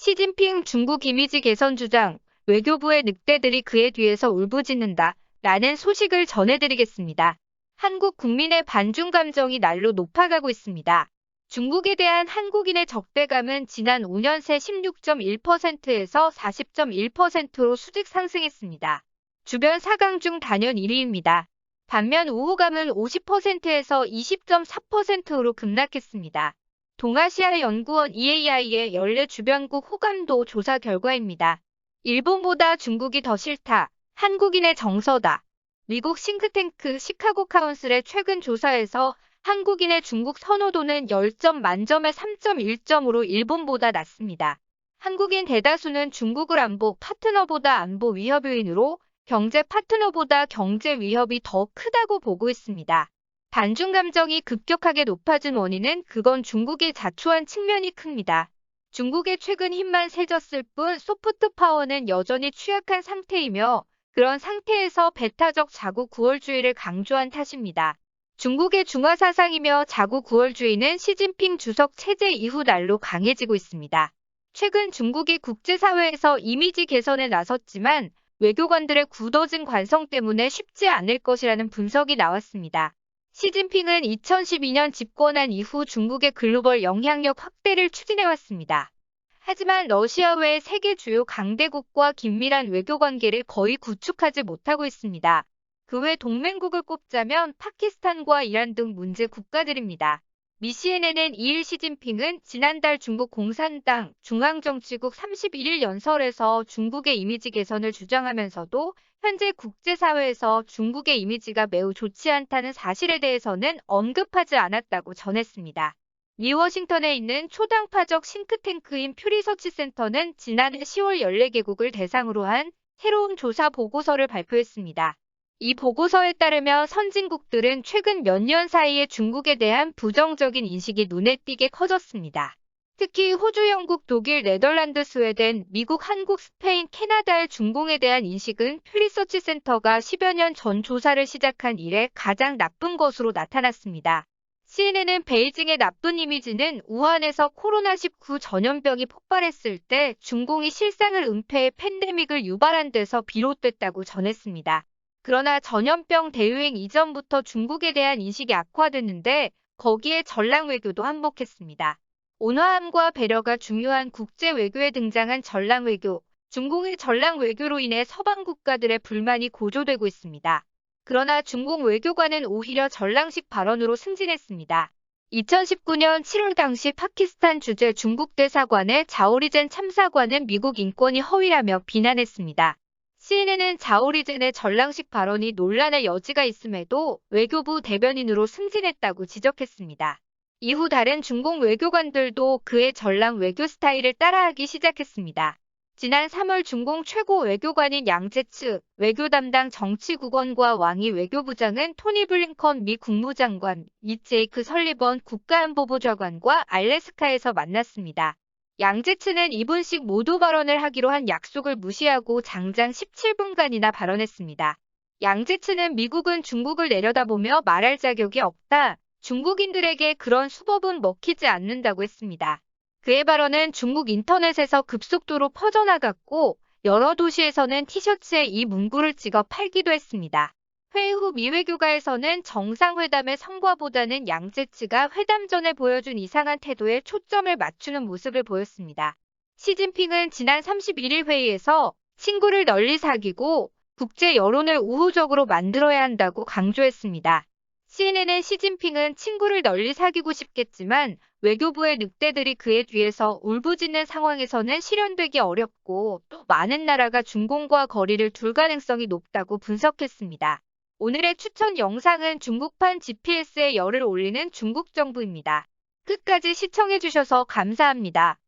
시진핑 중국 이미지 개선 주장, 외교부의 늑대들이 그의 뒤에서 울부짖는다. 라는 소식을 전해드리겠습니다. 한국 국민의 반중 감정이 날로 높아가고 있습니다. 중국에 대한 한국인의 적대감은 지난 5년 새 16.1%에서 40.1%로 수직 상승했습니다. 주변 4강 중 단연 1위입니다. 반면 우호감은 50%에서 20.4%로 급락했습니다. 동아시아연구원 EAI의 연례 주변국 호감도 조사 결과입니다. 일본보다 중국이 더 싫다. 한국인의 정서다. 미국 싱크탱크 시카고 카운슬의 최근 조사에서 한국인의 중국 선호도는 10점 만점에 3.1점으로 일본보다 낮습니다. 한국인 대다수는 중국을 안보 파트너보다 안보 위협 요인으로 경제 파트너보다 경제 위협이 더 크다고 보고 있습니다. 반중 감정이 급격하게 높아진 원인은 그건 중국이 자초한 측면이 큽니다. 중국의 최근 힘만 세졌을 뿐 소프트 파워는 여전히 취약한 상태이며 그런 상태에서 배타적 자국 구월주의를 강조한 탓입니다. 중국의 중화 사상이며 자국 구월주의는 시진핑 주석 체제 이후 날로 강해지고 있습니다. 최근 중국이 국제사회에서 이미지 개선에 나섰지만 외교관들의 굳어진 관성 때문에 쉽지 않을 것이라는 분석이 나왔습니다. 시진핑은 2012년 집권한 이후 중국의 글로벌 영향력 확대를 추진해왔습니다. 하지만 러시아 외 세계 주요 강대국과 긴밀한 외교관계를 거의 구축하지 못하고 있습니다. 그 외 동맹국을 꼽자면 파키스탄과 이란 등 문제 국가들입니다. 미 CNN은 2일 시진핑은 지난달 중국 공산당 중앙정치국 31일 연설에서 중국의 이미지 개선을 주장하면서도 현재 국제사회에서 중국의 이미지가 매우 좋지 않다는 사실에 대해서는 언급하지 않았다고 전했습니다. 미 워싱턴에 있는 초당파적 싱크탱크인 퓨리서치센터는 지난해 10월 14개국을 대상으로 한 새로운 조사 보고서를 발표했습니다. 이 보고서에 따르면 선진국들은 최근 몇 년 사이에 중국에 대한 부정적인 인식이 눈에 띄게 커졌습니다. 특히 호주, 영국, 독일, 네덜란드, 스웨덴, 미국, 한국, 스페인, 캐나다의 중공에 대한 인식은 퓨리서치 센터가 10여 년 전 조사를 시작한 이래 가장 나쁜 것으로 나타났습니다. CNN은 베이징의 나쁜 이미지는 우한에서 코로나19 전염병이 폭발했을 때 중공이 실상을 은폐해 팬데믹을 유발한 데서 비롯됐다고 전했습니다. 그러나 전염병 대유행 이전부터 중국에 대한 인식이 악화됐는데 거기에 전랑 외교도 한몫했습니다. 온화함과 배려가 중요한 국제 외교에 등장한 전랑 외교, 중공의 전랑 외교로 인해 서방 국가들의 불만이 고조되고 있습니다. 그러나 중공 외교관은 오히려 전랑식 발언으로 승진했습니다. 2019년 7월 당시 파키스탄 주재 중국 대사관의 자오리젠 참사관은 미국 인권이 허위라며 비난했습니다. CNN은 자오리젠의 전랑식 발언이 논란의 여지가 있음에도 외교부 대변인으로 승진했다고 지적했습니다. 이후 다른 중공 외교관들도 그의 전랑 외교 스타일을 따라하기 시작했습니다. 지난 3월 중공 최고 외교관인 양제츠 외교 담당 정치국원과 왕이 외교부장은 토니 블링컨 미 국무장관, 미 제이크 설리번 국가안보보좌관과 알래스카에서 만났습니다. 양제츠는 2분씩 모두 발언을 하기로 한 약속을 무시하고 장장 17분간이나 발언했습니다. 양제츠는 미국은 중국을 내려다보며 말할 자격이 없다. 중국인들에게 그런 수법은 먹히지 않는다고 했습니다. 그의 발언은 중국 인터넷에서 급속도로 퍼져나갔고 여러 도시에서는 티셔츠에 이 문구를 찍어 팔기도 했습니다. 회의 후 미 외교가에서는 정상회담의 성과보다는 양제츠가 회담 전에 보여준 이상한 태도에 초점을 맞추는 모습을 보였습니다. 시진핑은 지난 31일 회의에서 친구를 널리 사귀고 국제 여론을 우호적으로 만들어야 한다고 강조했습니다. CNN은 시진핑은 친구를 널리 사귀고 싶겠지만 외교부의 늑대들이 그의 뒤에서 울부짖는 상황에서는 실현되기 어렵고 또 많은 나라가 중공과 거리를 둘 가능성이 높다고 분석했습니다. 오늘의 추천 영상은 중국판 GPS에 열을 올리는 중국 정부입니다. 끝까지 시청해주셔서 감사합니다.